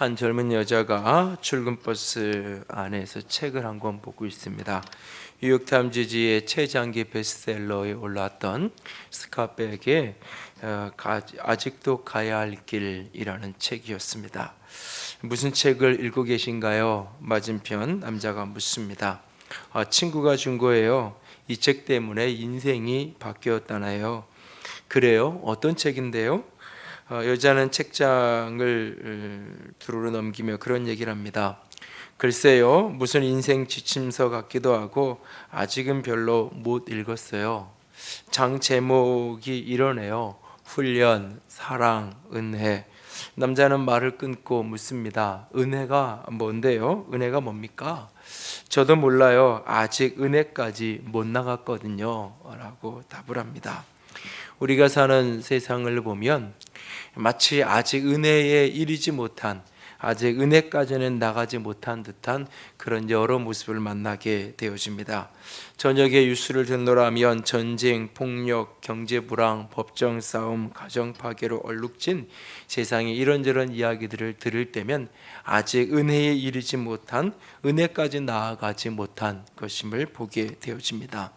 한 젊은 여자가 출근버스 안에서 책을 한 권 보고 있습니다. 뉴욕타임즈지의 최장기 베스트셀러에 올랐던 스카백의 아직도 가야 할 길이라는 책이었습니다. 무슨 책을 읽고 계신가요? 맞은편 남자가 묻습니다. 친구가 준 거예요. 이 책 때문에 인생이 바뀌었다나요? 그래요? 어떤 책인데요? 여자는 책장을 두루루 넘기며 그런 얘기를 합니다. 글쎄요, 무슨 인생 지침서 같기도 하고 아직은 별로 못 읽었어요. 장 제목이 이러네요. 훈련, 사랑, 은혜. 남자는 말을 끊고 묻습니다. 은혜가 뭔데요? 은혜가 뭡니까? 저도 몰라요. 아직 은혜까지 못 나갔거든요. 라고 답을 합니다. 우리가 사는 세상을 보면 마치 아직 은혜에 이르지 못한, 아직 은혜까지는 나가지 못한 듯한 그런 여러 모습을 만나게 되어집니다. 저녁에 뉴스를 듣노라면 전쟁, 폭력, 경제불황, 법정 싸움, 가정 파괴로 얼룩진 세상의 이런저런 이야기들을 들을 때면 아직 은혜에 이르지 못한, 은혜까지 나아가지 못한 것임을 보게 되어집니다.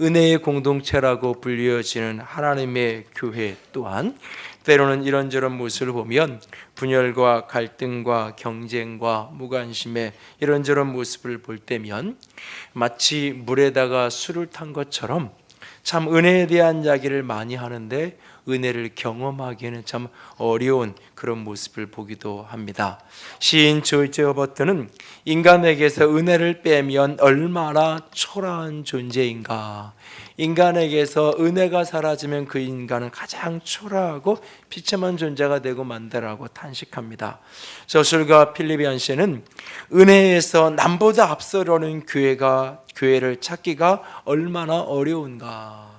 은혜의 공동체라고 불리어지는 하나님의 교회 또한 때로는 이런저런 모습을 보면 분열과 갈등과 경쟁과 무관심의 이런저런 모습을 볼 때면 마치 물에다가 술을 탄 것처럼 참 은혜에 대한 이야기를 많이 하는데 은혜를 경험하기에는 참 어려운 그런 모습을 보기도 합니다. 시인 조지 허버트는 인간에게서 은혜를 빼면 얼마나 초라한 존재인가, 인간에게서 은혜가 사라지면 그 인간은 가장 초라하고 비참한 존재가 되고 만다라고 탄식합니다. 저술가 필립 얀센은 은혜에서 남보다 앞서려는 교회를 찾기가 얼마나 어려운가.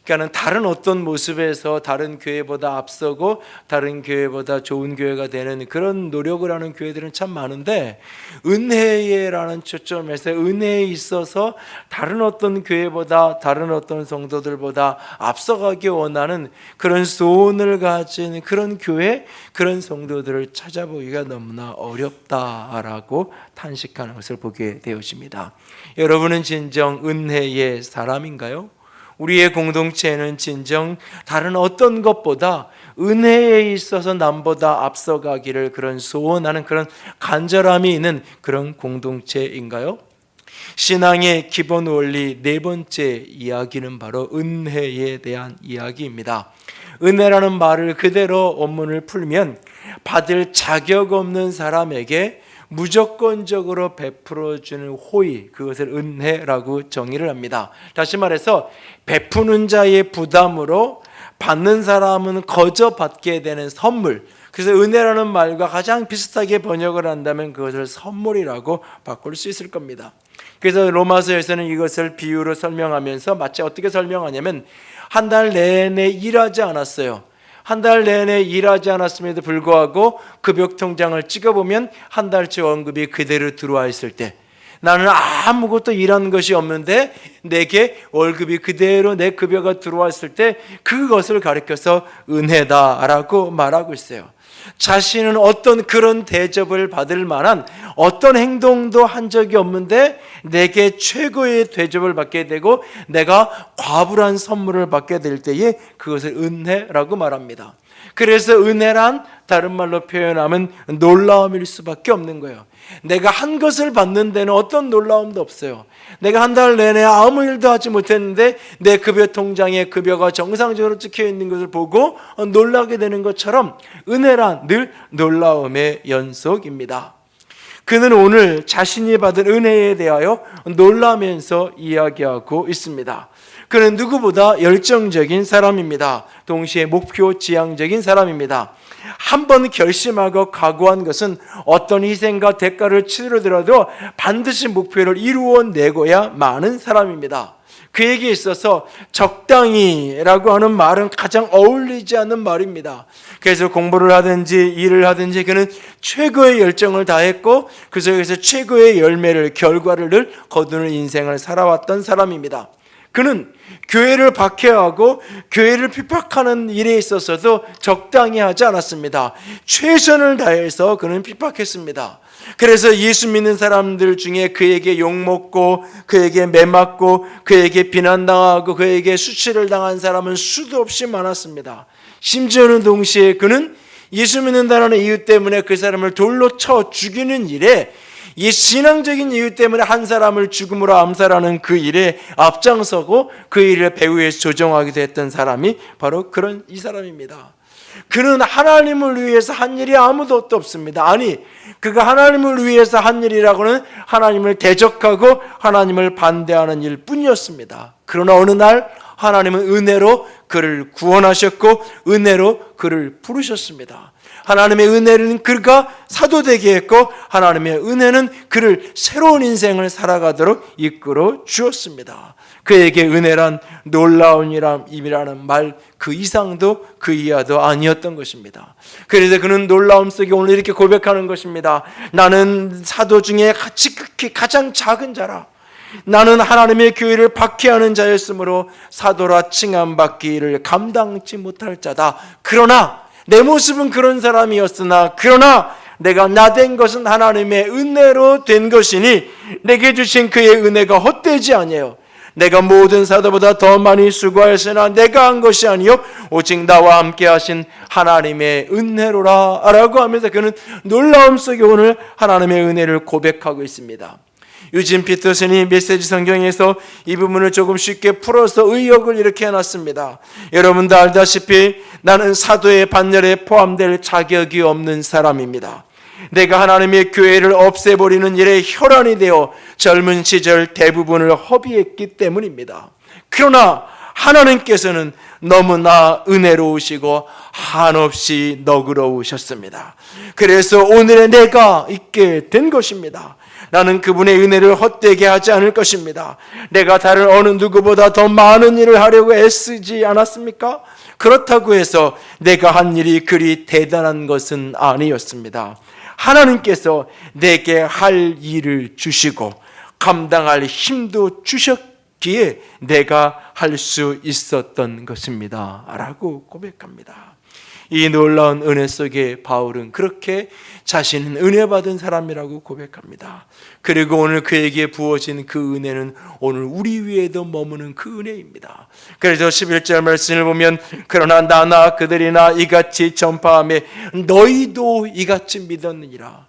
그러니까는 다른 어떤 모습에서 다른 교회보다 앞서고 다른 교회보다 좋은 교회가 되는 그런 노력을 하는 교회들은 참 많은데, 은혜라는 초점에서 은혜에 있어서 다른 어떤 교회보다 다른 어떤 성도들보다 앞서가기 원하는 그런 소원을 가진 그런 교회, 그런 성도들을 찾아보기가 너무나 어렵다라고 탄식하는 것을 보게 되어집니다. 여러분은 진정 은혜의 사람인가요? 우리의 공동체는 진정 다른 어떤 것보다 은혜에 있어서 남보다 앞서가기를 그런 소원하는 그런 간절함이 있는 그런 공동체인가요? 신앙의 기본 원리 네 번째 이야기는 바로 은혜에 대한 이야기입니다. 은혜라는 말을 그대로 원문을 풀면 받을 자격 없는 사람에게 무조건적으로 베풀어주는 호의, 그것을 은혜라고 정의를 합니다. 다시 말해서 베푸는 자의 부담으로 받는 사람은 거저 받게 되는 선물, 그래서 은혜라는 말과 가장 비슷하게 번역을 한다면 그것을 선물이라고 바꿀 수 있을 겁니다. 그래서 로마서에서는 이것을 비유로 설명하면서 마치 어떻게 설명하냐면 한 달 내내 일하지 않았어요. 한 달 내내 일하지 않았음에도 불구하고 급여통장을 찍어보면 한 달치 월급이 그대로 들어와 있을 때, 나는 아무것도 일한 것이 없는데 내게 월급이 그대로 내 급여가 들어왔을 때 그것을 가리켜서 은혜다라고 말하고 있어요. 자신은 어떤 그런 대접을 받을 만한 어떤 행동도 한 적이 없는데 내게 최고의 대접을 받게 되고 내가 과분한 선물을 받게 될 때에 그것을 은혜라고 말합니다. 그래서 은혜란 다른 말로 표현하면 놀라움일 수밖에 없는 거예요. 내가 한 것을 받는 데는 어떤 놀라움도 없어요. 내가 한 달 내내 아무 일도 하지 못했는데 내 급여 통장에 급여가 정상적으로 찍혀 있는 것을 보고 놀라게 되는 것처럼 은혜란 늘 놀라움의 연속입니다. 그는 오늘 자신이 받은 은혜에 대하여 놀라면서 이야기하고 있습니다. 그는 누구보다 열정적인 사람입니다. 동시에 목표 지향적인 사람입니다. 한번 결심하고 각오한 것은 어떤 희생과 대가를 치르더라도 반드시 목표를 이루어내고야 마는 사람입니다. 그에게 있어서 적당히라고 하는 말은 가장 어울리지 않는 말입니다. 그래서 공부를 하든지 일을 하든지 그는 최고의 열정을 다했고 그 속에서 최고의 열매를, 결과를 거두는 인생을 살아왔던 사람입니다. 그는 교회를 박해하고 교회를 핍박하는 일에 있어서도 적당히 하지 않았습니다. 최선을 다해서 그는 핍박했습니다. 그래서 예수 믿는 사람들 중에 그에게 욕먹고 그에게 매맞고 그에게 비난당하고 그에게 수치를 당한 사람은 수도 없이 많았습니다. 심지어는 동시에 그는 예수 믿는다는 이유 때문에 그 사람을 돌로 쳐 죽이는 일에, 이 신앙적인 이유 때문에 한 사람을 죽음으로 암살하는 그 일에 앞장서고 그 일을 배후에서 조정하기도 했던 사람이 바로 그런 이 사람입니다. 그는 하나님을 위해서 한 일이 아무도 없습니다. 아니, 그가 하나님을 위해서 한 일이라고는 하나님을 대적하고 하나님을 반대하는 일뿐이었습니다. 그러나 어느 날 하나님은 은혜로 그를 구원하셨고 은혜로 그를 부르셨습니다. 하나님의 은혜는 그가 사도되게 했고 하나님의 은혜는 그를 새로운 인생을 살아가도록 이끌어 주었습니다. 그에게 은혜란 놀라운 일이라는 말 그 이상도 그 이하도 아니었던 것입니다. 그래서 그는 놀라움 속에 오늘 이렇게 고백하는 것입니다. 나는 사도 중에 지극히 가장 작은 자라. 나는 하나님의 교회를 박해하는 자였으므로 사도라 칭함받기를 감당치 못할 자다. 그러나 내 모습은 그런 사람이었으나 그러나 내가 나된 것은 하나님의 은혜로 된 것이니 내게 주신 그의 은혜가 헛되지 아니에요. 내가 모든 사도보다 더 많이 수고하였으나 내가 한 것이 아니요 오직 나와 함께 하신 하나님의 은혜로라 라고 하면서 그는 놀라움 속에 오늘 하나님의 은혜를 고백하고 있습니다. 유진 피터슨이 메시지 성경에서 이 부분을 조금 쉽게 풀어서 의역을 이렇게 해놨습니다. 여러분도 알다시피 나는 사도의 반열에 포함될 자격이 없는 사람입니다. 내가 하나님의 교회를 없애버리는 일에 혈안이 되어 젊은 시절 대부분을 허비했기 때문입니다. 그러나 하나님께서는 너무나 은혜로우시고 한없이 너그러우셨습니다. 그래서 오늘의 내가 있게 된 것입니다. 나는 그분의 은혜를 헛되게 하지 않을 것입니다. 내가 다른 어느 누구보다 더 많은 일을 하려고 애쓰지 않았습니까? 그렇다고 해서 내가 한 일이 그리 대단한 것은 아니었습니다. 하나님께서 내게 할 일을 주시고 감당할 힘도 주셨기에 내가 할 수 있었던 것입니다 라고 고백합니다. 이 놀라운 은혜 속에 바울은 그렇게 자신은 은혜 받은 사람이라고 고백합니다. 그리고 오늘 그에게 부어진 그 은혜는 오늘 우리 위에도 머무는 그 은혜입니다. 그래서 11절 말씀을 보면 그러나 나나 그들이나 이같이 전파하며 너희도 이같이 믿었느니라.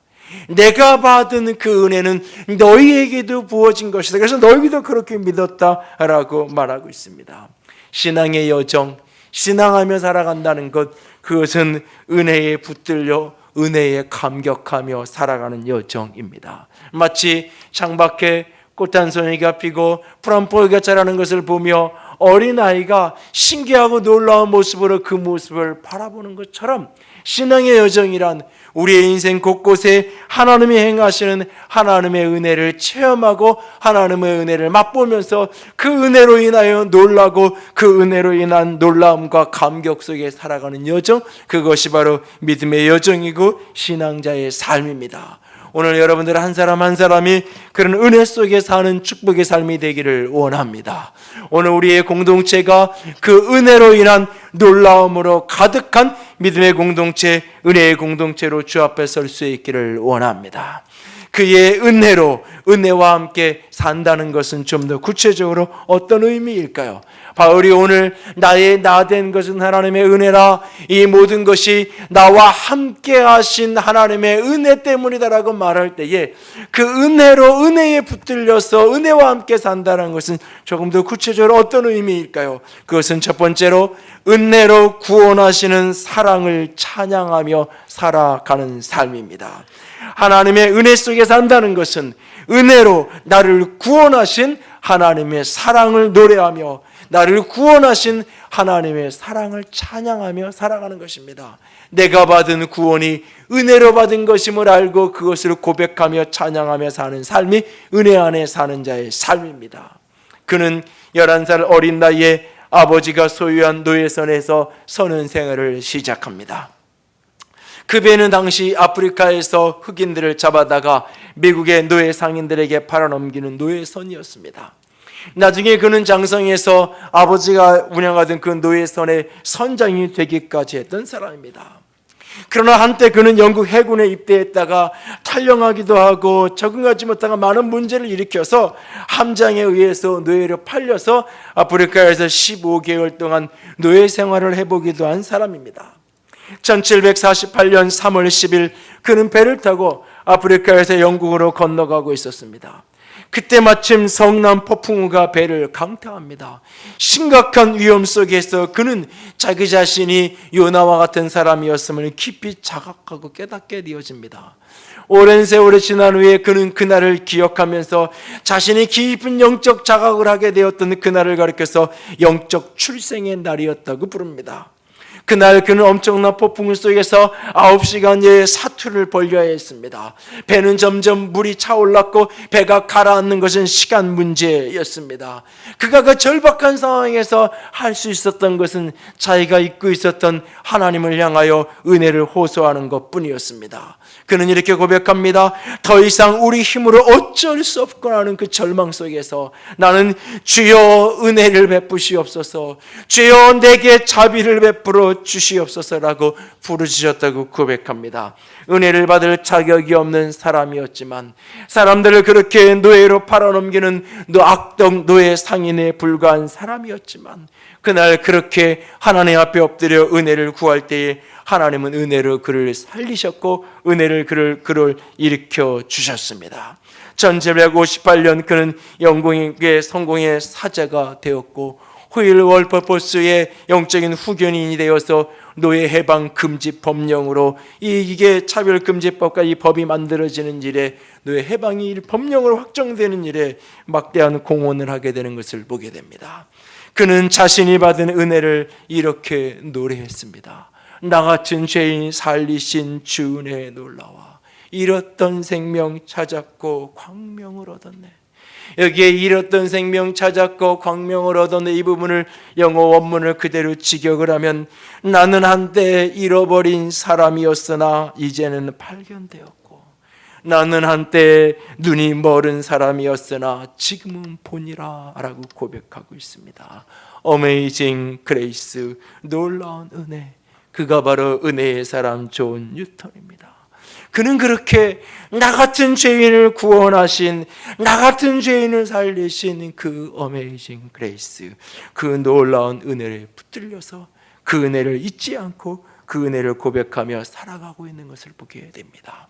내가 받은 그 은혜는 너희에게도 부어진 것이다. 그래서 너희도 그렇게 믿었다라고 말하고 있습니다. 신앙의 여정, 신앙하며 살아간다는 것, 그것은 은혜에 붙들려 은혜에 감격하며 살아가는 여정입니다. 마치 창밖에 꽃 한 송이가 피고 풀 한 포기가 자라는 것을 보며 어린아이가 신기하고 놀라운 모습으로 그 모습을 바라보는 것처럼 신앙의 여정이란 우리의 인생 곳곳에 하나님이 행하시는 하나님의 은혜를 체험하고 하나님의 은혜를 맛보면서 그 은혜로 인하여 놀라고 그 은혜로 인한 놀라움과 감격 속에 살아가는 여정, 그것이 바로 믿음의 여정이고 신앙자의 삶입니다. 오늘 여러분들 한 사람 한 사람이 그런 은혜 속에 사는 축복의 삶이 되기를 원합니다. 오늘 우리의 공동체가 그 은혜로 인한 놀라움으로 가득한 믿음의 공동체, 은혜의 공동체로 주 앞에 설 수 있기를 원합니다. 그의 은혜로 은혜와 함께 산다는 것은 좀 더 구체적으로 어떤 의미일까요? 바울이 오늘 나의 나 된 것은 하나님의 은혜라, 이 모든 것이 나와 함께 하신 하나님의 은혜 때문이다라고 말할 때에 그 은혜로 은혜에 붙들려서 은혜와 함께 산다는 것은 조금 더 구체적으로 어떤 의미일까요? 그것은 첫 번째로 은혜로 구원하시는 사랑을 찬양하며 살아가는 삶입니다. 하나님의 은혜 속에 산다는 것은 은혜로 나를 구원하신 하나님의 사랑을 노래하며 나를 구원하신 하나님의 사랑을 찬양하며 살아가는 것입니다. 내가 받은 구원이 은혜로 받은 것임을 알고 그것을 고백하며 찬양하며 사는 삶이 은혜 안에 사는 자의 삶입니다. 그는 11살 어린 나이에 아버지가 소유한 노예선에서 선원 생활을 시작합니다. 그 배는 당시 아프리카에서 흑인들을 잡아다가 미국의 노예 상인들에게 팔아넘기는 노예선이었습니다. 나중에 그는 장성해서 아버지가 운영하던 그 노예선의 선장이 되기까지 했던 사람입니다. 그러나 한때 그는 영국 해군에 입대했다가 탈영하기도 하고 적응하지 못하고 많은 문제를 일으켜서 함장에 의해서 노예로 팔려서 아프리카에서 15개월 동안 노예 생활을 해보기도 한 사람입니다. 1748년 3월 10일 그는 배를 타고 아프리카에서 영국으로 건너가고 있었습니다. 그때 마침 성남 폭풍우가 배를 강타합니다. 심각한 위험 속에서 그는 자기 자신이 요나와 같은 사람이었음을 깊이 자각하고 깨닫게 되어집니다. 오랜 세월이 지난 후에 그는 그날을 기억하면서 자신이 깊은 영적 자각을 하게 되었던 그날을 가리켜서 영적 출생의 날이었다고 부릅니다. 그날 그는 엄청난 폭풍 속에서 9시간의 사투를 벌여야 했습니다. 배는 점점 물이 차올랐고 배가 가라앉는 것은 시간 문제였습니다. 그가 그 절박한 상황에서 할 수 있었던 것은 자기가 잊고 있었던 하나님을 향하여 은혜를 호소하는 것뿐이었습니다. 그는 이렇게 고백합니다. 더 이상 우리 힘으로 어쩔 수 없구나 하는 그 절망 속에서 나는 주여 은혜를 베푸시옵소서, 주여 내게 자비를 베풀어 주시옵소서라고 부르짖었다고 고백합니다. 은혜를 받을 자격이 없는 사람이었지만 사람들을 그렇게 노예로 팔아넘기는 악덕 노예 상인에 불과한 사람이었지만 그날 그렇게 하나님 앞에 엎드려 은혜를 구할 때에 하나님은 은혜로 그를 살리셨고 은혜를 그를 일으켜 주셨습니다. 1758년 그는 영국의 성공의 사자가 되었고 후일 월퍼포스의 영적인 후견인이 되어서 노예 해방 금지 법령으로 이게 차별금지법과 이 법이 만들어지는 일에 노예 해방이 법령으로 확정되는 일에 막대한 공헌을 하게 되는 것을 보게 됩니다. 그는 자신이 받은 은혜를 이렇게 노래했습니다. 나 같은 죄인 살리신 주 은혜에 놀라와 잃었던 생명 찾았고 광명을 얻었네. 여기에 잃었던 생명 찾았고 광명을 얻었네, 이 부분을 영어 원문을 그대로 직역을 하면 나는 한때 잃어버린 사람이었으나 이제는 발견되었고 나는 한때 눈이 멀은 사람이었으나 지금은 보니라 라고 고백하고 있습니다. 어메이징 그레이스, 놀라운 은혜. 그가 바로 은혜의 사람 존 뉴턴입니다. 그는 그렇게 나 같은 죄인을 구원하신, 나 같은 죄인을 살리신 그 어메이징 그레이스, 그 놀라운 은혜를 붙들려서 그 은혜를 잊지 않고 그 은혜를 고백하며 살아가고 있는 것을 보게 됩니다.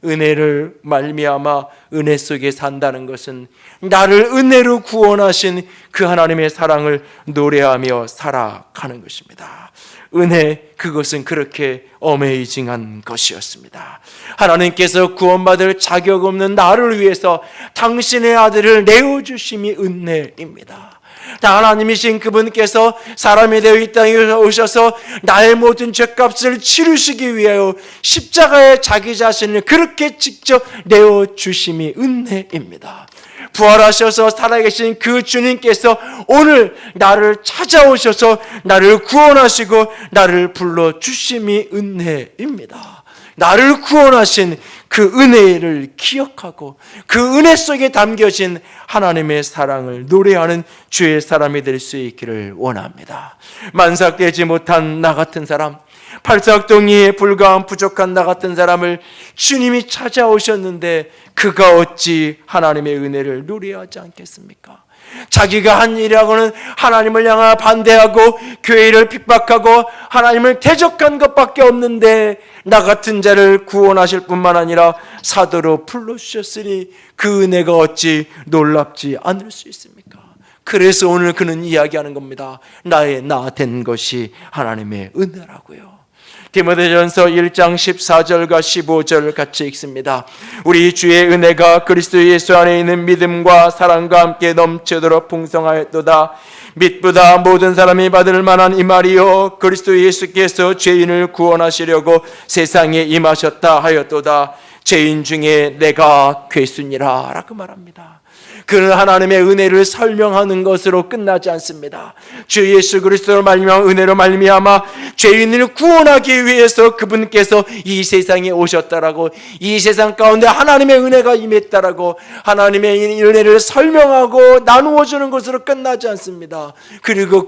은혜를 말미암아 은혜 속에 산다는 것은 나를 은혜로 구원하신 그 하나님의 사랑을 노래하며 살아가는 것입니다. 은혜, 그것은 그렇게 어메이징한 것이었습니다. 하나님께서 구원받을 자격 없는 나를 위해서 당신의 아들을 내어주심이 은혜입니다. 하나님이신 그분께서 사람이 되어 이 땅에 오셔서 나의 모든 죄값을 치르시기 위하여 십자가에 자기 자신을 그렇게 직접 내어주심이 은혜입니다. 부활하셔서 살아계신 그 주님께서 오늘 나를 찾아오셔서 나를 구원하시고 나를 불러주심이 은혜입니다. 나를 구원하신 그 은혜를 기억하고 그 은혜 속에 담겨진 하나님의 사랑을 노래하는 주의 사람이 될 수 있기를 원합니다. 만삭되지 못한 나 같은 사람, 팔싹동이에 불과한 부족한 나 같은 사람을 주님이 찾아오셨는데 그가 어찌 하나님의 은혜를 노래하지 않겠습니까? 자기가 한 일이라고는 하나님을 향하여 반대하고 교회를 핍박하고 하나님을 대적한 것밖에 없는데 나 같은 자를 구원하실 뿐만 아니라 사도로 불러주셨으니 그 은혜가 어찌 놀랍지 않을 수 있습니까? 그래서 오늘 그는 이야기하는 겁니다. 나의 나 된 것이 하나님의 은혜라고요. 디모데전서 1장 14절과 15절 같이 읽습니다. 우리 주의 은혜가 그리스도 예수 안에 있는 믿음과 사랑과 함께 넘치도록 풍성하였도다. 믿보다 모든 사람이 받을 만한 이 말이요 그리스도 예수께서 죄인을 구원하시려고 세상에 임하셨다 하였도다. 죄인 중에 내가 괴순이라 라고 말합니다. 그는 하나님의 은혜를 설명하는 것으로 끝나지 않습니다. 주 예수 그리스도로 말미암아 은혜로 말미암아 죄인을 구원하기 위해서 그분께서 이 세상에 오셨다라고, 이 세상 가운데 하나님의 은혜가 임했다라고 하나님의 은혜를 설명하고 나누어 주는 것으로 끝나지 않습니다. 그리고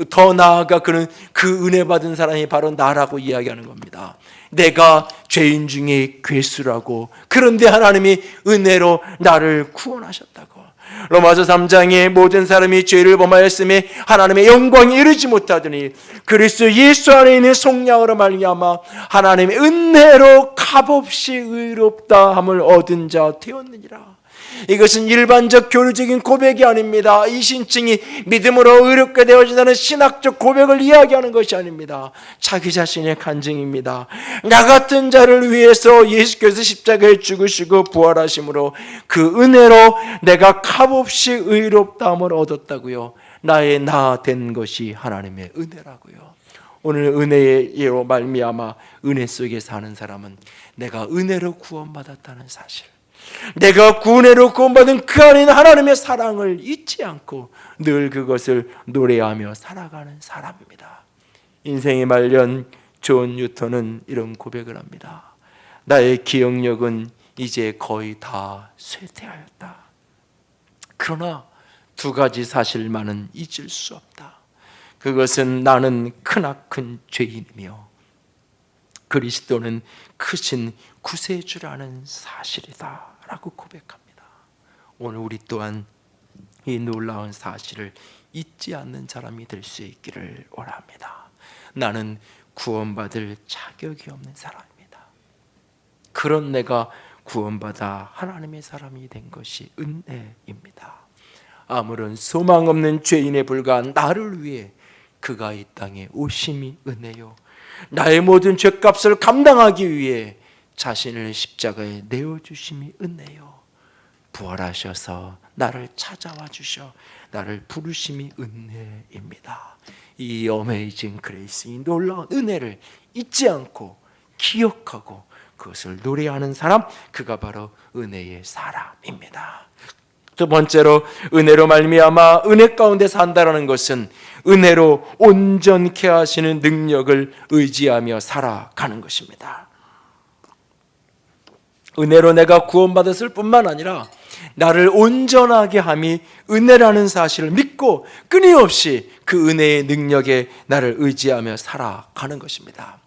더 나아가 그는 그 은혜 받은 사람이 바로 나라고 이야기하는 겁니다. 내가 죄인 중에 괴수라고, 그런데 하나님이 은혜로 나를 구원하셨다고. 로마서 3장에 모든 사람이 죄를 범하였음에 하나님의 영광에 이르지 못하더니 그리스도 예수 안에 있는 속량으로 말미암아 하나님의 은혜로 값없이 의롭다 함을 얻은 자 되었느니라. 이것은 일반적 교리적인 고백이 아닙니다. 이 신칭이 믿음으로 의롭게 되어진다는 신학적 고백을 이야기하는 것이 아닙니다. 자기 자신의 간증입니다. 나 같은 자를 위해서 예수께서 십자가에 죽으시고 부활하심으로 그 은혜로 내가 값없이 의롭다함을 얻었다고요. 나의 나 된 것이 하나님의 은혜라고요. 오늘 은혜로 말미암아 은혜 속에 사는 사람은 내가 은혜로 구원받았다는 사실, 내가 구원으로 구원받은 그 안에 있는 하나님의 사랑을 잊지 않고 늘 그것을 노래하며 살아가는 사람입니다. 인생의 말년 존 뉴턴은 이런 고백을 합니다. 나의 기억력은 이제 거의 다 쇠퇴하였다. 그러나 두 가지 사실만은 잊을 수 없다. 그것은 나는 크나큰 죄인이며 그리스도는 크신 구세주라는 사실이다 라고 고백합니다. 오늘 우리 또한 이 놀라운 사실을 잊지 않는 사람이 될 수 있기를 원합니다. 나는 구원받을 자격이 없는 사람입니다. 그런 내가 구원받아 하나님의 사람이 된 것이 은혜입니다. 아무런 소망 없는 죄인에 불과한 나를 위해 그가 이 땅에 오심이 은혜요, 나의 모든 죄값을 감당하기 위해 자신을 십자가에 내어주심이 은혜요, 부활하셔서 나를 찾아와 주셔 나를 부르심이 은혜입니다. 이 어메이징 그레이스, 이 놀라운 은혜를 잊지 않고 기억하고 그것을 노래하는 사람, 그가 바로 은혜의 사람입니다. 두 번째로, 은혜로 말미암아 은혜 가운데 산다라는 것은 은혜로 온전케 하시는 능력을 의지하며 살아가는 것입니다. 은혜로 내가 구원받았을 뿐만 아니라 나를 온전하게 함이 은혜라는 사실을 믿고 끊임없이 그 은혜의 능력에 나를 의지하며 살아가는 것입니다.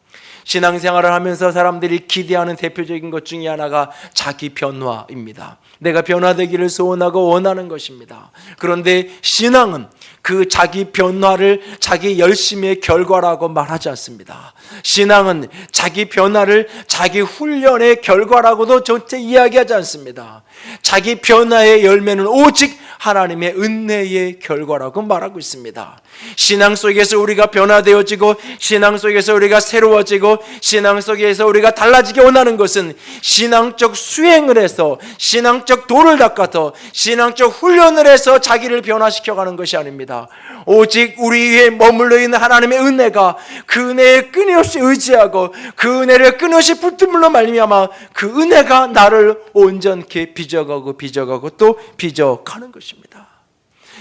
신앙생활을 하면서 사람들이 기대하는 대표적인 것 중에 하나가 자기 변화입니다. 내가 변화되기를 소원하고 원하는 것입니다. 그런데 신앙은 그 자기 변화를 자기 열심의 결과라고 말하지 않습니다. 신앙은 자기 변화를 자기 훈련의 결과라고도 절대 이야기하지 않습니다. 자기 변화의 열매는 오직 하나님의 은혜의 결과라고 말하고 있습니다. 신앙 속에서 우리가 변화되어지고 신앙 속에서 우리가 새로워지고 신앙 속에서 우리가 달라지게 원하는 것은 신앙적 수행을 해서 신앙적 도를 닦아서 신앙적 훈련을 해서 자기를 변화시켜가는 것이 아닙니다. 오직 우리 위에 머물러 있는 하나님의 은혜가, 그 은혜에 끊임없이 의지하고 그 은혜를 끊임없이 붙들므로 말미암아 그 은혜가 나를 온전케 빚어가고 또 빚어가는 것입니다.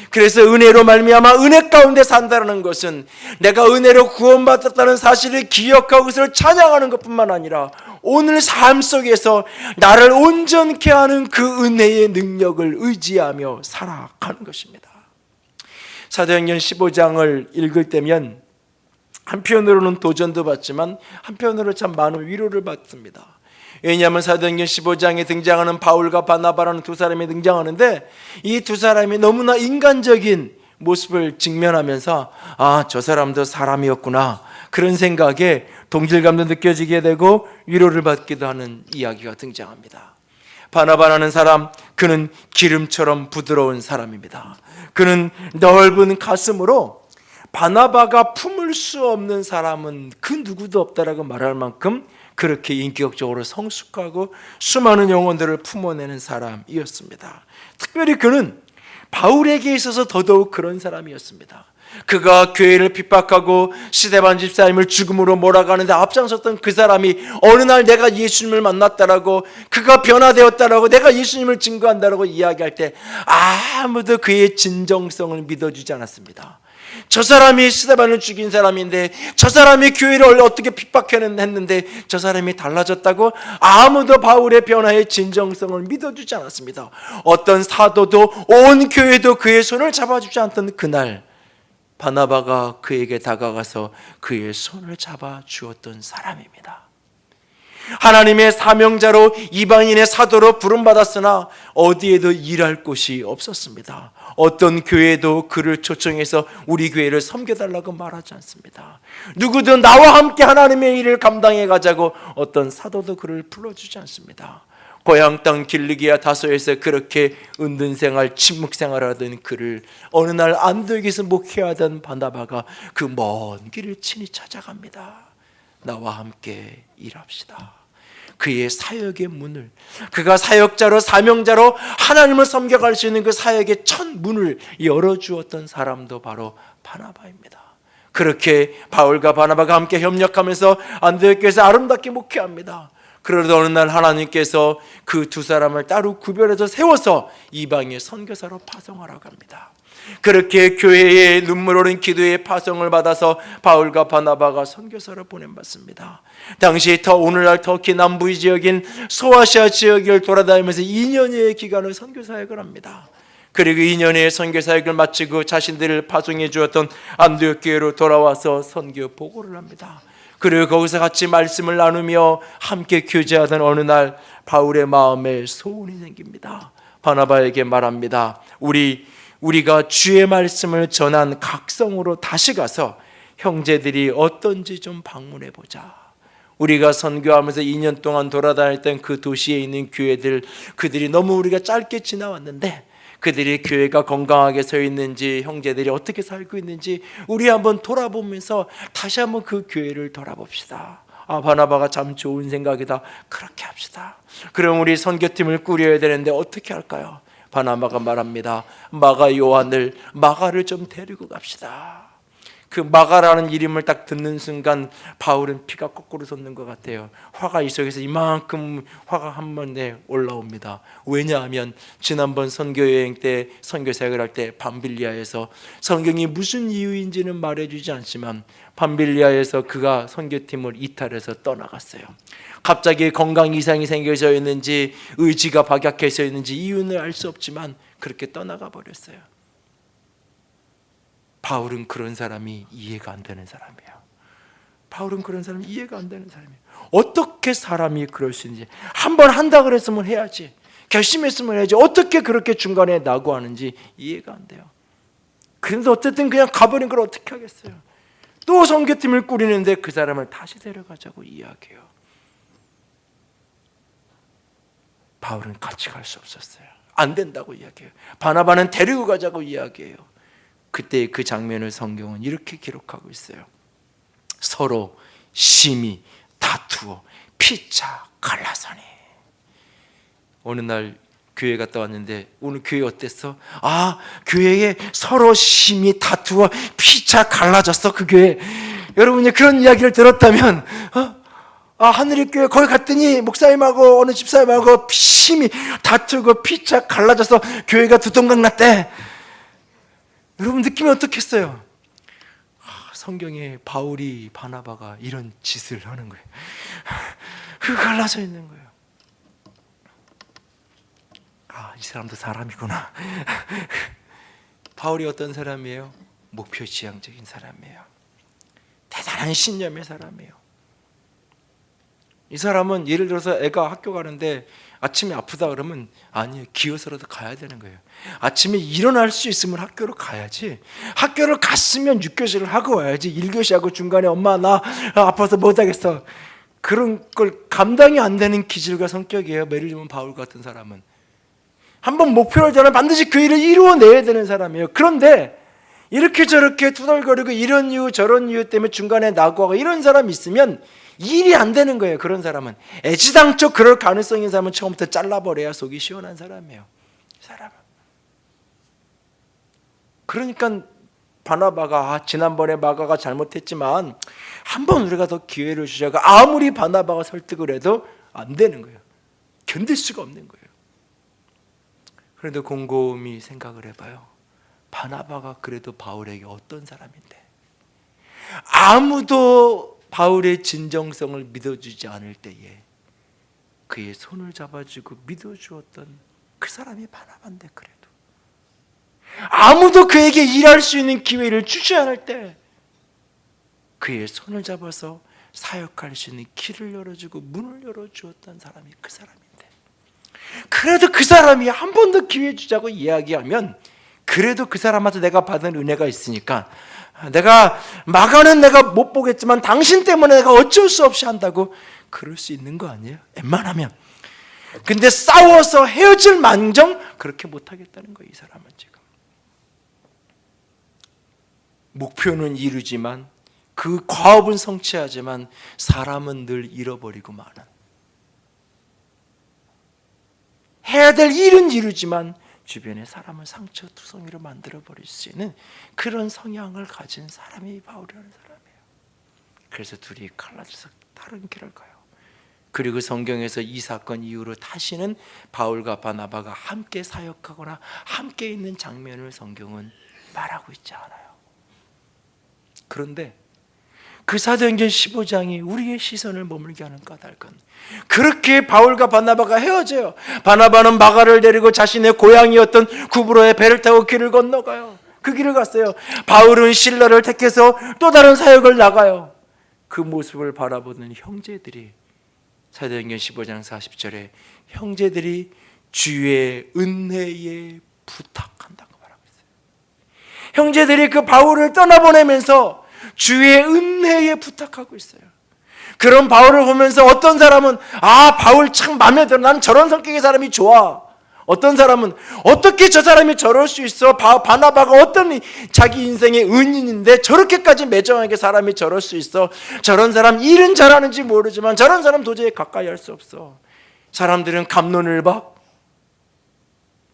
그래서 은혜로 말미암아 은혜 가운데 산다는 것은 내가 은혜로 구원받았다는 사실을 기억하고 그것을 찬양하는 것뿐만 아니라 오늘 삶 속에서 나를 온전케 하는 그 은혜의 능력을 의지하며 살아가는 것입니다. 사도행전 15장을 읽을 때면 한편으로는 도전도 받지만 한편으로 참 많은 위로를 받습니다. 왜냐하면 사도행전 15장에 등장하는 바울과 바나바라는 두 사람이 등장하는데 이 두 사람이 너무나 인간적인 모습을 직면하면서 저 사람도 사람이었구나, 그런 생각에 동질감도 느껴지게 되고 위로를 받기도 하는 이야기가 등장합니다. 바나바라는 사람, 그는 기름처럼 부드러운 사람입니다. 그는 넓은 가슴으로 바나바가 품을 수 없는 사람은 그 누구도 없다라고 말할 만큼 그렇게 인격적으로 성숙하고 수많은 영혼들을 품어내는 사람이었습니다. 특별히 그는 바울에게 있어서 더더욱 그런 사람이었습니다. 그가 교회를 핍박하고 스데반 집사님을 죽음으로 몰아가는데 앞장섰던 그 사람이 어느 날 내가 예수님을 만났다라고, 그가 변화되었다라고, 내가 예수님을 증거한다라고 이야기할 때 아무도 그의 진정성을 믿어주지 않았습니다. 저 사람이 스데반을 죽인 사람인데, 저 사람이 교회를 어떻게 핍박했는데 저 사람이 달라졌다고? 아무도 바울의 변화의 진정성을 믿어주지 않았습니다. 어떤 사도도 온 교회도 그의 손을 잡아주지 않던 그날, 바나바가 그에게 다가가서 그의 손을 잡아 주었던 사람입니다. 하나님의 사명자로 이방인의 사도로 부름받았으나 어디에도 일할 곳이 없었습니다. 어떤 교회도 그를 초청해서 우리 교회를 섬겨달라고 말하지 않습니다. 누구든 나와 함께 하나님의 일을 감당해 가자고 어떤 사도도 그를 불러주지 않습니다. 고향 땅 길리기아 다소에서 그렇게 은둔생활, 침묵생활을 하던 그를 어느 날 안디옥에서 목회하던 바나바가 그 먼 길을 친히 찾아갑니다. 나와 함께 일합시다. 그의 사역의 문을, 그가 사역자로 사명자로 하나님을 섬겨갈 수 있는 그 사역의 첫 문을 열어주었던 사람도 바로 바나바입니다. 그렇게 바울과 바나바가 함께 협력하면서 안디옥 교회에서 아름답게 목회합니다. 그러다 어느 날 하나님께서 그 두 사람을 따로 구별해서 세워서 이방의 선교사로 파송하라고 합니다. 그렇게 교회의 눈물 어린 기도의 파송을 받아서 바울과 바나바가 선교사로 보냄받습니다. 당시 오늘날 터키 남부 지역인 소아시아 지역을 돌아다니면서 2년여의 기간을 선교사역을 합니다. 그리고 2년의 선교사역을 마치고 자신들을 파송해 주었던 안디옥 교회로 돌아와서 선교 보고를 합니다. 그리고 거기서 같이 말씀을 나누며 함께 교제하던 어느 날 바울의 마음에 소원이 생깁니다. 바나바에게 말합니다. 우리가 주의 말씀을 전한 각성으로 다시 가서 형제들이 어떤지 좀 방문해 보자. 우리가 선교하면서 2년 동안 돌아다녔던 그 도시에 있는 교회들, 그들이 너무 우리가 짧게 지나왔는데 그들이 교회가 건강하게 서 있는지, 형제들이 어떻게 살고 있는지 우리 한번 돌아보면서 다시 한번 그 교회를 돌아봅시다. 바나바가 참 좋은 생각이다. 그렇게 합시다. 그럼 우리 선교팀을 꾸려야 되는데 어떻게 할까요? 바나바가 말합니다. 마가를 좀 데리고 갑시다. 그 마가라는 이름을 딱 듣는 순간 바울은 피가 거꾸로 솟는 것 같아요. 화가 이 속에서 이만큼 화가 한 번에 올라옵니다. 왜냐하면 지난번 선교여행 때 선교사역을 할 때 밤빌리아에서 성경이 무슨 이유인지는 말해주지 않지만 밤빌리아에서 그가 선교팀을 이탈해서 떠나갔어요. 갑자기 건강 이상이 생겨져 있는지 의지가 박약해져 있는지 이유는 알 수 없지만 그렇게 떠나가 버렸어요. 바울은 그런 사람이 이해가 안 되는 사람이에요. 바울은 그런 사람이 이해가 안 되는 사람이에요. 어떻게 사람이 그럴 수 있는지, 한번 한다 그랬으면 해야지, 결심했으면 해야지, 어떻게 그렇게 중간에 낙오하는지 이해가 안 돼요. 그런데 어쨌든 그냥 가버린 걸 어떻게 하겠어요. 또 선교팀을 꾸리는데 그 사람을 다시 데려가자고 이야기해요. 바울은 같이 갈 수 없었어요. 안 된다고 이야기해요. 바나바는 데리고 가자고 이야기해요. 그때 그 장면을 성경은 이렇게 기록하고 있어요. 서로 심히 다투어 피차 갈라서니. 어느 날 교회 갔다 왔는데 오늘 교회 어땠어? 교회에 서로 심히 다투어 피차 갈라졌어. 그 교회. 여러분이 그런 이야기를 들었다면 하늘의 교회 거기 갔더니 목사님하고 어느 집사님하고 심히 다투고 피차 갈라져서 교회가 두동강 났대. 여러분 느낌이 어떻겠어요? 성경에 바울이 바나바가 이런 짓을 하는 거예요. 갈라져 있는 거예요. 이 사람도 사람이구나. 바울이 어떤 사람이에요? 목표지향적인 사람이에요. 대단한 신념의 사람이에요. 이 사람은 예를 들어서 애가 학교 가는데 아침에 아프다 그러면 아니에요. 기어서라도 가야 되는 거예요. 아침에 일어날 수 있으면 학교로 가야지. 학교를 갔으면 6교시를 하고 와야지. 1교시 하고 중간에 엄마 나 아파서 못하겠어. 그런 걸 감당이 안 되는 기질과 성격이에요. 예를 들면 바울 같은 사람은 한번 목표를 잡으면 반드시 그 일을 이루어내야 되는 사람이에요. 그런데 이렇게 저렇게 투덜거리고 이런 이유 저런 이유 때문에 중간에 낙오하고 이런 사람이 있으면 일이 안 되는 거예요. 그런 사람은 애지당초 그럴 가능성이 있는 사람은 처음부터 잘라버려야 속이 시원한 사람이에요. 사람은 그러니까 바나바가 지난번에 마가가 잘못했지만 한번 우리가 더 기회를 주자고 아무리 바나바가 설득을 해도 안 되는 거예요. 견딜 수가 없는 거예요. 그런데 곰곰이 생각을 해봐요. 바나바가 그래도 바울에게 어떤 사람인데, 아무도 바울의 진정성을 믿어주지 않을 때에 그의 손을 잡아주고 믿어주었던 그 사람이 바나바인데, 그래도 아무도 그에게 일할 수 있는 기회를 주지 않을 때 그의 손을 잡아서 사역할 수 있는 길을 열어주고 문을 열어주었던 사람이 그 사람인데, 그래도 그 사람이 한 번 더 기회 주자고 이야기하면 그래도 그 사람한테 내가 받은 은혜가 있으니까 내가 마가는 내가 못 보겠지만 당신 때문에 내가 어쩔 수 없이 한다고 그럴 수 있는 거 아니에요? 웬만하면. 근데 싸워서 헤어질 망정 그렇게 못하겠다는 거예요. 이 사람은 지금 목표는 이루지만 그 과업은 성취하지만 사람은 늘 잃어버리고 마는, 해야 될 일은 이루지만 주변의 사람을 상처투성이로 만들어버릴 수 있는 그런 성향을 가진 사람이 바울이라는 사람이에요. 그래서 둘이 갈라져서 다른 길을 가요. 그리고 성경에서 이 사건 이후로 다시는 바울과 바나바가 함께 사역하거나 함께 있는 장면을 성경은 말하고 있지 않아요. 그런데 그 사도행전 15장이 우리의 시선을 머물게 하는 까닭은, 그렇게 바울과 바나바가 헤어져요. 바나바는 마가를 데리고 자신의 고향이었던 구브로의 배를 타고 길을 건너가요. 그 길을 갔어요. 바울은 실라를 택해서 또 다른 사역을 나가요. 그 모습을 바라보는 형제들이 사도행전 15장 40절에 형제들이 주의 은혜에 부탁한다고 말하고 있어요. 형제들이 그 바울을 떠나보내면서 주의 은혜에 부탁하고 있어요. 그런 바울을 보면서 어떤 사람은 바울 참 마음에 들어, 난 저런 성격의 사람이 좋아. 어떤 사람은 어떻게 저 사람이 저럴 수 있어, 바나바가 어떤 자기 인생의 은인인데 저렇게까지 매정하게 사람이 저럴 수 있어. 저런 사람 일은 잘하는지 모르지만 저런 사람 도저히 가까이 할 수 없어. 사람들은 갑론을 박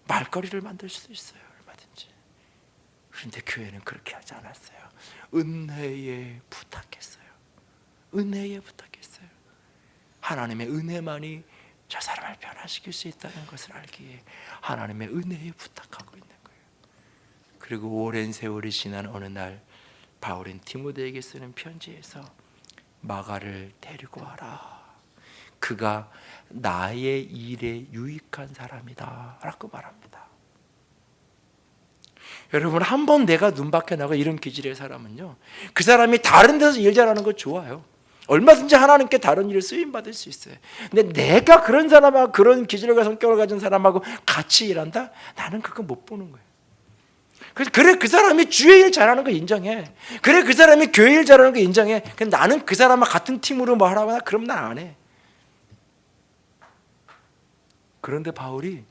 말거리를 만들 수도 있어요, 얼마든지. 그런데 교회는 그렇게 하지 않았어요. 은혜에 부탁했어요. 은혜에 부탁했어요. 하나님의 은혜만이 저 사람을 변화시킬 수 있다는 것을 알기에 하나님의 은혜에 부탁하고 있는 거예요. 그리고 오랜 세월이 지난 어느 날 바울은 디모데에게 쓰는 편지에서 마가를 데리고 와라. 그가 나의 일에 유익한 사람이다 라고 말합니다. 여러분, 한번 내가 눈 밖에 나가 이런 기질의 사람은요, 그 사람이 다른 데서 일 잘하는 거 좋아요. 얼마든지 하나님께 다른 일을 쓰임받을 수 있어요. 근데 내가 그런 사람하고, 그런 기질과 성격을 가진 사람하고 같이 일한다? 나는 그거 못 보는 거예요. 그래 그 사람이 주의 일 잘하는 거 인정해. 그래 그 사람이 교회 일 잘하는 거 인정해. 근데 나는 그 사람과 같은 팀으로 뭐 하라고 하나? 그럼 난 안 해. 그런데 바울이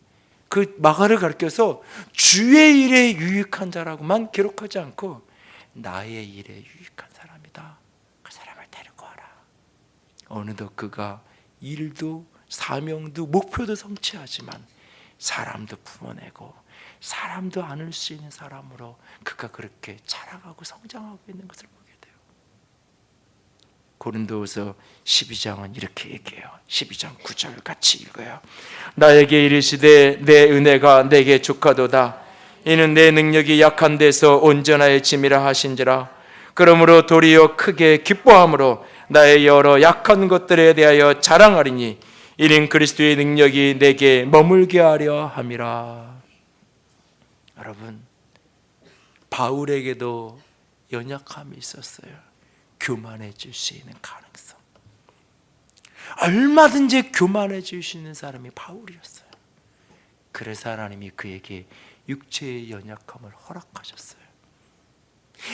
그 마가를 가르쳐서 주의 일에 유익한 자라고만 기록하지 않고 나의 일에 유익한 사람이다. 그 사람을 데리고 와라. 어느덧 그가 일도 사명도 목표도 성취하지만 사람도 품어내고 사람도 안을 수 있는 사람으로 그가 그렇게 자라가고 성장하고 있는 것을 보게 돼요. 고린도후서 12장은 이렇게 얘기해요. 12장 9절 같이 읽어요. 나에게 이르시되 내 은혜가 내게 족하도다. 이는 내 능력이 약한 데서 온전하여짐이라 하신지라. 그러므로 도리어 크게 기뻐함으로 나의 여러 약한 것들에 대하여 자랑하리니 이는 그리스도의 능력이 내게 머물게 하려 함이라. 여러분, 바울에게도 연약함이 있었어요. 교만해질 수 있는 가능성. 얼마든지 교만해질 수 있는 사람이 바울이었어요. 그래서 하나님이 그에게 육체의 연약함을 허락하셨어요.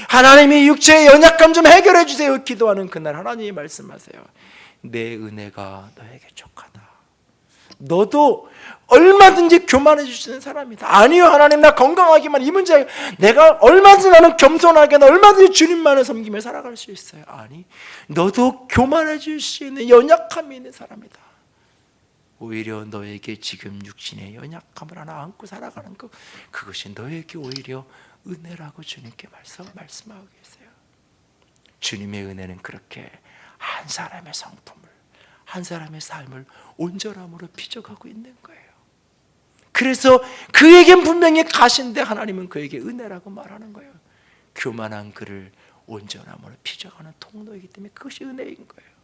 하나님이 육체의 연약함 좀 해결해 주세요 기도하는 그날 하나님이 말씀하세요. 내 은혜가 너에게 족하다. 너도 얼마든지 교만해질 수 있는 사람이다. 아니요 하나님, 나 건강하기만 이 문제, 내가 얼마든지 나는 겸손하게, 나 얼마든지 주님만을 섬기며 살아갈 수 있어요. 아니, 너도 교만해질 수 있는 연약함이 있는 사람이다. 오히려 너에게 지금 육신의 연약함을 하나 안고 살아가는 것, 그것이 너에게 오히려 은혜라고 주님께 말씀하고 계세요. 주님의 은혜는 그렇게 한 사람의 성품을, 한 사람의 삶을 온전함으로 빚어가고 있는 거예요. 그래서 그에겐 분명히 가신데 하나님은 그에게 은혜라고 말하는 거예요. 교만한 그를 온전함으로 빚어가는 통로이기 때문에 그것이 은혜인 거예요.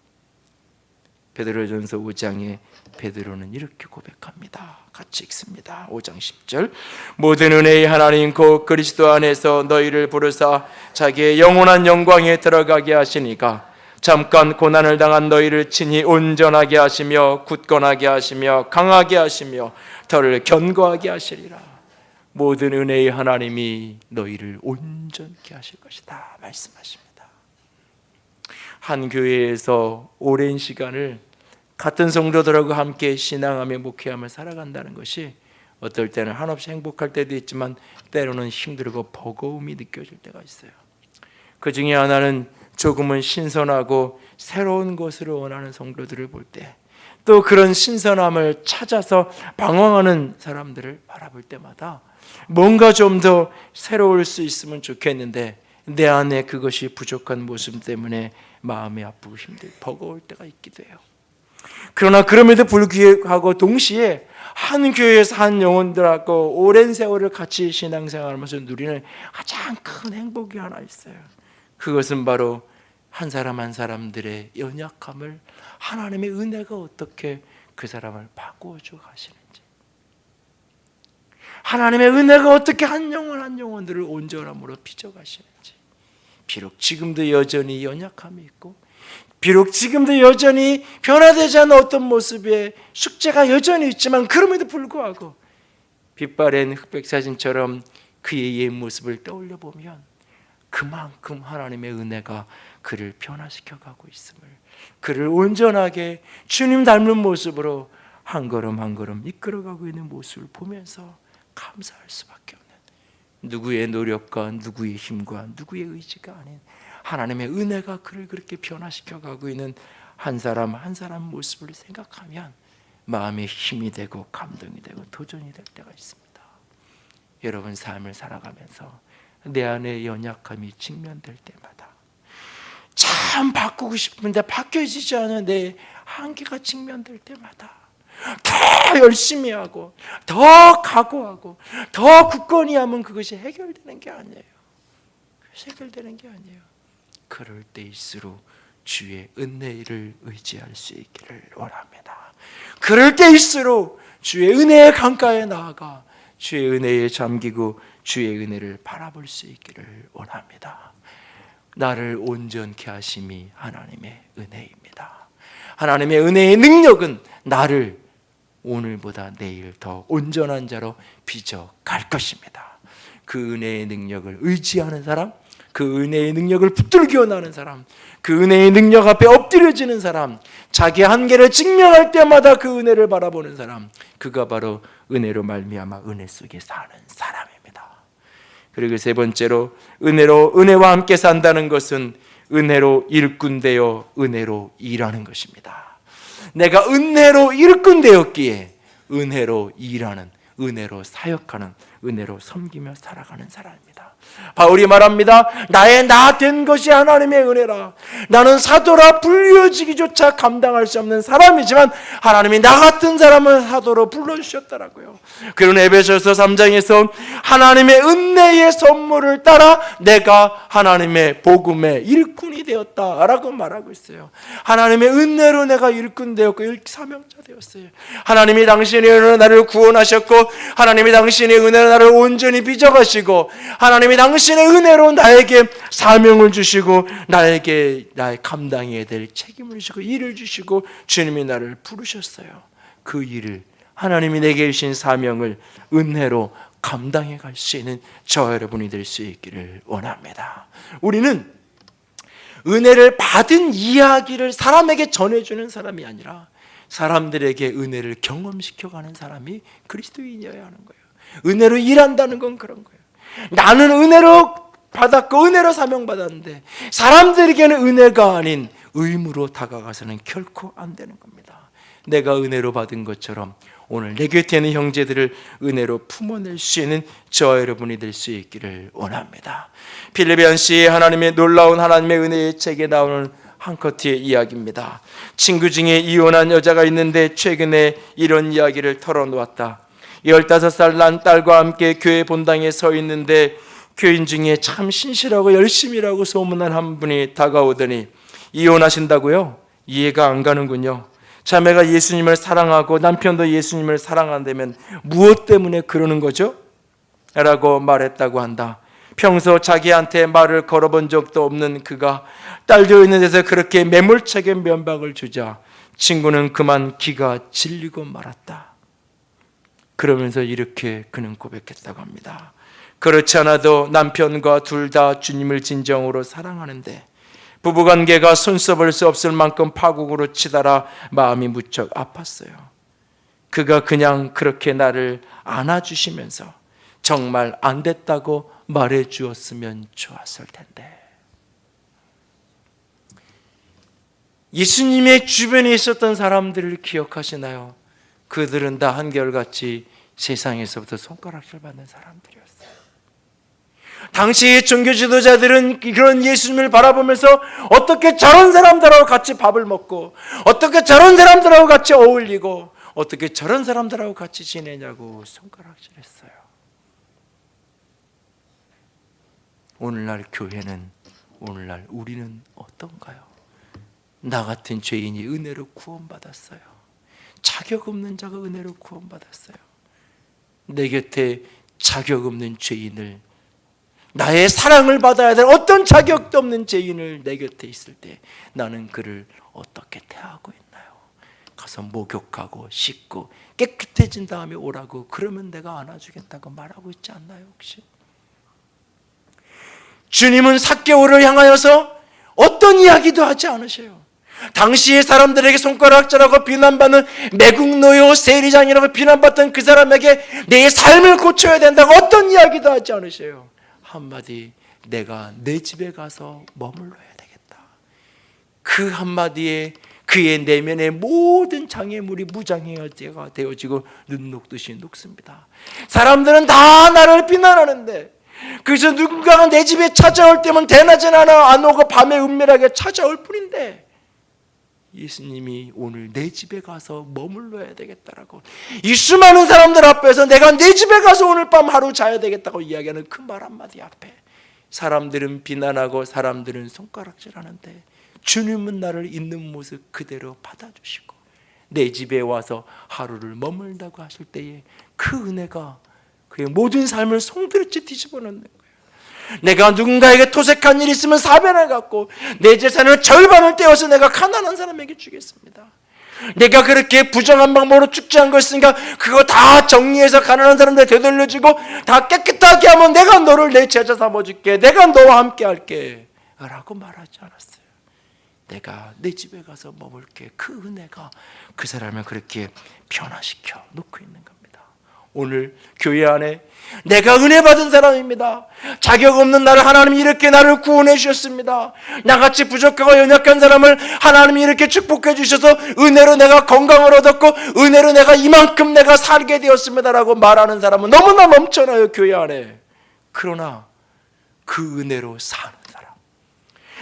베드로전서 5장에 베드로는 이렇게 고백합니다. 같이 읽습니다. 5장 10절. 모든 은혜의 하나님 곧 그리스도 안에서 너희를 부르사 자기의 영원한 영광에 들어가게 하시니가 잠깐 고난을 당한 너희를 친히 온전하게 하시며 굳건하게 하시며 강하게 하시며 더를 견고하게 하시리라. 모든 은혜의 하나님이 너희를 온전케 하실 것이다 말씀하십니다. 한 교회에서 오랜 시간을 같은 성도들하고 함께 신앙하며 목회하며 살아간다는 것이 어떨 때는 한없이 행복할 때도 있지만 때로는 힘들고 버거움이 느껴질 때가 있어요. 그 중에 하나는 조금은 신선하고 새로운 것을 원하는 성도들을 볼 때, 또 그런 신선함을 찾아서 방황하는 사람들을 바라볼 때마다 뭔가 좀 더 새로울 수 있으면 좋겠는데 내 안에 그것이 부족한 모습 때문에 마음이 아프고 힘들고 버거울 때가 있기도 해요. 그러나 그럼에도 불구하고 동시에 한 교회에서 한 영혼들하고 오랜 세월을 같이 신앙생활하면서 누리는 가장 큰 행복이 하나 있어요. 그것은 바로 한 사람 한 사람들의 연약함을 하나님의 은혜가 어떻게 그 사람을 바꾸어줘 가시는지, 하나님의 은혜가 어떻게 한 영혼 한 영혼들을 온전함으로 빚어가시는지. 비록 지금도 여전히 연약함이 있고, 비록 지금도 여전히 변화되지 않은 어떤 모습의 숙제가 여전히 있지만, 그럼에도 불구하고 빛바랜 흑백 사진처럼 그의 옛 모습을 떠올려 보면 그만큼 하나님의 은혜가 그를 변화시켜 가고 있음을, 그를 온전하게 주님 닮은 모습으로 한 걸음 한 걸음 이끌어가고 있는 모습을 보면서 감사할 수밖에 없는, 누구의 노력과 누구의 힘과 누구의 의지가 아닌 하나님의 은혜가 그를 그렇게 변화시켜 가고 있는 한 사람 한 사람 모습을 생각하면 마음에 힘이 되고 감동이 되고 도전이 될 때가 있습니다. 여러분 삶을 살아가면서 내 안에 연약함이 직면될 때마다, 참 바꾸고 싶은데 바뀌어지지 않은 내 한계가 직면될 때마다 더 열심히 하고 더 각오하고 더 굳건히 하면 그것이 해결되는 게 아니에요. 그것이 해결되는 게 아니에요. 그럴 때일수록 주의 은혜를 의지할 수 있기를 원합니다. 그럴 때일수록 주의 은혜의 강가에 나아가 주의 은혜에 잠기고 주의 은혜를 바라볼 수 있기를 원합니다. 나를 온전케 하심이 하나님의 은혜입니다. 하나님의 은혜의 능력은 나를 오늘보다 내일 더 온전한 자로 빚어갈 것입니다. 그 은혜의 능력을 의지하는 사람, 그 은혜의 능력을 붙들겨 나는 사람, 그 은혜의 능력 앞에 엎드려지는 사람, 자기 한계를 직면할 때마다 그 은혜를 바라보는 사람, 그가 바로 은혜로 말미암아 은혜 속에 사는 사람입니다. 그리고 세 번째로, 은혜와 함께 산다는 것은 은혜로 일꾼 되어 은혜로 일하는 것입니다. 내가 은혜로 일꾼 되었기에 은혜로 일하는, 은혜로 사역하는, 은혜로 섬기며 살아가는 사람입니다. 바울이 말합니다. 나의 나 된 것이 하나님의 은혜라. 나는 사도라 불려지기조차 감당할 수 없는 사람이지만 하나님이 나 같은 사람을 사도로 불러주셨더라고요. 그런 에베소서 3장에서 하나님의 은혜의 선물을 따라 내가 하나님의 복음의 일꾼이 되었다라고 말하고 있어요. 하나님의 은혜로 내가 일꾼 되었고 사명자 되었어요. 하나님이 당신의 은혜로 나를 구원하셨고, 하나님이 당신의 은혜로 나를 온전히 빚어가시고, 하나님이 당신의 은혜로 나에게 사명을 주시고 나에게 나의 감당해야 될 책임을 주시고 일을 주시고 주님이 나를 부르셨어요. 그 일을, 하나님이 내게 주신 사명을 은혜로 감당해 갈 수 있는 저와 여러분이 될 수 있기를 원합니다. 우리는 은혜를 받은 이야기를 사람에게 전해주는 사람이 아니라 사람들에게 은혜를 경험시켜가는 사람이 그리스도인이어야 하는 거예요. 은혜로 일한다는 건 그런 거예요. 나는 은혜로 받았고 은혜로 사명받았는데 사람들에게는 은혜가 아닌 의무로 다가가서는 결코 안 되는 겁니다. 내가 은혜로 받은 것처럼 오늘 내 곁에 있는 형제들을 은혜로 품어낼 수 있는 저와 여러분이 될 수 있기를 원합니다. 필리비안시의 하나님의 놀라운 하나님의 은혜의 책에 나오는 한 커트의 이야기입니다. 친구 중에 이혼한 여자가 있는데 최근에 이런 이야기를 털어놓았다. 15살 난 딸과 함께 교회 본당에 서 있는데 교인 중에 참 신실하고 열심히 일하고 소문난 한 분이 다가오더니 이혼하신다고요? 이해가 안 가는군요. 자매가 예수님을 사랑하고 남편도 예수님을 사랑한다면 무엇 때문에 그러는 거죠? 라고 말했다고 한다. 평소 자기한테 말을 걸어본 적도 없는 그가 딸도 있는 데서 그렇게 매몰차게 면박을 주자 친구는 그만 기가 질리고 말았다. 그러면서 이렇게 그는 고백했다고 합니다. 그렇지 않아도 남편과 둘 다 주님을 진정으로 사랑하는데 부부관계가 손써볼 수 없을 만큼 파국으로 치달아 마음이 무척 아팠어요. 그가 그냥 그렇게 나를 안아주시면서 정말 안 됐다고 말해 주었으면 좋았을 텐데. 예수님의 주변에 있었던 사람들을 기억하시나요? 그들은 다 한결같이 세상에서부터 손가락질 받는 사람들이었어요. 당시의 종교 지도자들은 그런 예수님을 바라보면서 어떻게 저런 사람들하고 같이 밥을 먹고 어떻게 저런 사람들하고 같이 어울리고 어떻게 저런 사람들하고 같이 지내냐고 손가락질했어요. 오늘날 교회는, 오늘날 우리는 어떤가요? 나 같은 죄인이 은혜로 구원받았어요. 자격 없는 자가 은혜로 구원받았어요. 내 곁에 자격 없는 죄인을, 나의 사랑을 받아야 될 어떤 자격도 없는 죄인을 내 곁에 있을 때 나는 그를 어떻게 대하고 있나요? 가서 목욕하고 씻고 깨끗해진 다음에 오라고 그러면 내가 안아주겠다고 말하고 있지 않나요 혹시? 주님은 삭개오를 향하여서 어떤 이야기도 하지 않으셔요. 당시의 사람들에게 손가락질하고 비난받는 매국노요 세리장이라고 비난받던 그 사람에게 내 삶을 고쳐야 된다고 어떤 이야기도 하지 않으셔요. 한마디, 내가 내 집에 가서 머물러야 되겠다. 그 한마디에 그의 내면의 모든 장애물이 무장해가 되어지고 눈 녹듯이 녹습니다. 사람들은 다 나를 비난하는데 그래서 누군가가 내 집에 찾아올 때면 대낮에는 안 오고 밤에 은밀하게 찾아올 뿐인데 예수님이 오늘 내 집에 가서 머물러야 되겠다라고 이 수많은 사람들 앞에서 내가 내 집에 가서 오늘 밤 하루 자야 되겠다고 이야기하는 그 말 한마디 앞에 사람들은 비난하고 사람들은 손가락질하는데 주님은 나를 있는 모습 그대로 받아주시고 내 집에 와서 하루를 머물다고 하실 때에 그 은혜가 그의 모든 삶을 송두리째 뒤집어 놓는 거예요. 내가 누군가에게 토색한 일이 있으면 사변을 갖고 내 재산을 절반을 떼어서 내가 가난한 사람에게 주겠습니다. 내가 그렇게 부정한 방법으로 축제한 거 있으니까 그거 다 정리해서 가난한 사람들 되돌려주고 다 깨끗하게 하면 내가 너를 내 제자 삼아줄게. 내가 너와 함께 할게 라고 말하지 않았어요. 내가 내 집에 가서 머물게. 그 은혜가 그 사람을 그렇게 변화시켜 놓고 있는 겁니다. 오늘 교회 안에 내가 은혜 받은 사람입니다. 자격 없는 나를 하나님이 이렇게 나를 구원해 주셨습니다. 나같이 부족하고 연약한 사람을 하나님이 이렇게 축복해 주셔서 은혜로 내가 건강을 얻었고 은혜로 내가 이만큼 내가 살게 되었습니다라고 말하는 사람은 너무나 넘쳐나요 교회 안에. 그러나 그 은혜로 사는 사람,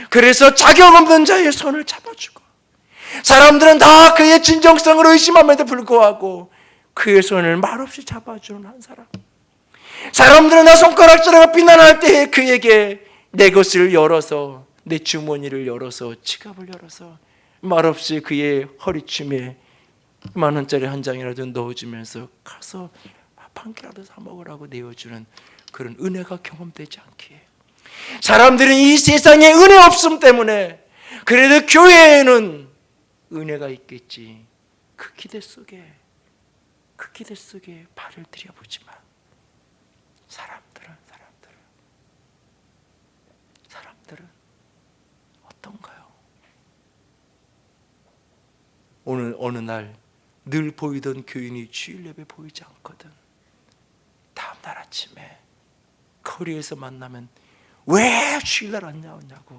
그래서 자격 없는 자의 손을 잡아주고 사람들은 다 그의 진정성을 의심함에도 불구하고 그의 손을 말없이 잡아주는 한 사람, 사람들은 나 손가락질하고 비난할 때 그에게 내 것을 열어서 내 주머니를 열어서 지갑을 열어서 말없이 그의 허리춤에 10,000원짜리 한 장이라도 넣어주면서 가서 밥 한 끼라도 사 먹으라고 내어주는 그런 은혜가 경험되지 않기에 사람들은 이 세상에 은혜 없음 때문에 그래도 교회에는 은혜가 있겠지 그 기대 속에 발을 들여보지만 사람들은 어떤가요? 오늘 어느 날 늘 보이던 교인이 주일 예배 보이지 않거든. 다음날 아침에 거리에서 만나면 왜 주일날 안 나오냐고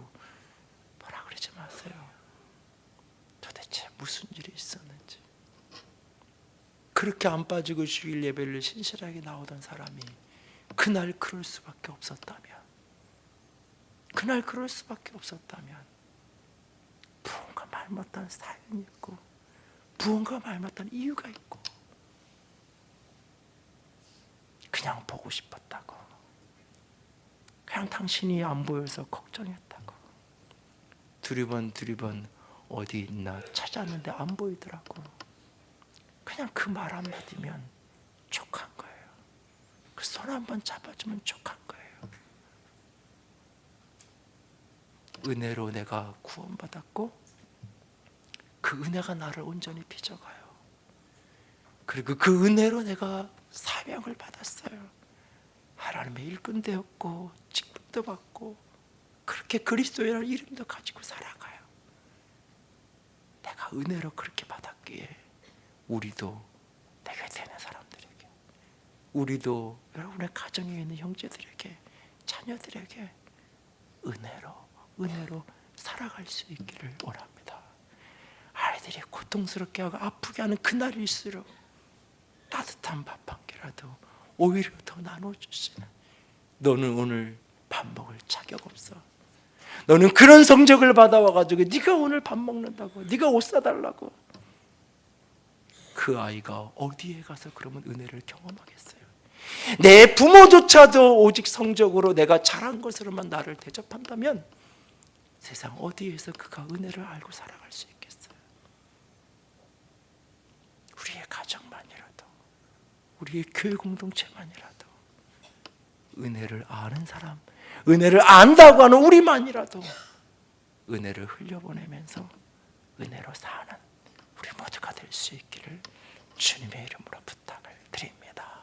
뭐라 그러지 마세요. 도대체 무슨 일이 있었는지 그렇게 안 빠지고 주일 예배를 신실하게 나오던 사람이 그날 그럴 수밖에 없었다면, 무언가 말 못한 사연이 있고, 무언가 말 못한 이유가 있고, 그냥 보고 싶었다고, 그냥 당신이 안 보여서 걱정했다고, 두리번 어디 있나 찾았는데 안 보이더라고. 그냥 그 말 한마디면 족한 거예요. 그 손 한번 잡아주면 족한 거예요. 은혜로 내가 구원받았고, 그 은혜가 나를 온전히 빚어가요. 그리고 그 은혜로 내가 사명을 받았어요. 하나님의 일꾼 되었고, 직분도 받고, 그렇게 그리스도라는 이름도 가지고 살아가요. 내가 은혜로 그렇게 받았기에 우리도 내 곁에 있는 사람들에게, 우리도 여러분의 가정에 있는 형제들에게, 자녀들에게 은혜로 살아갈 수 있기를 원합니다. 아이들이 고통스럽게 하고 아프게 하는 그날일수록 따뜻한 밥 한 끼라도 오히려 더 나눠주시는, 너는 오늘 밥 먹을 자격 없어, 너는 그런 성적을 받아와가지고 네가 오늘 밥 먹는다고, 네가 옷 사달라고, 그 아이가 어디에 가서 그러면 은혜를 경험하겠어요? 내 부모조차도 오직 성적으로 내가 잘한 것으로만 나를 대접한다면 세상 어디에서 그가 은혜를 알고 살아갈 수 있겠어요? 우리의 가정만이라도, 우리의 교회 공동체만이라도, 은혜를 아는 사람, 은혜를 안다고 하는 우리만이라도 은혜를 흘려보내면서 은혜로 사는 우리 모두가 될 수 있기를 주님의 이름으로 부탁을 드립니다.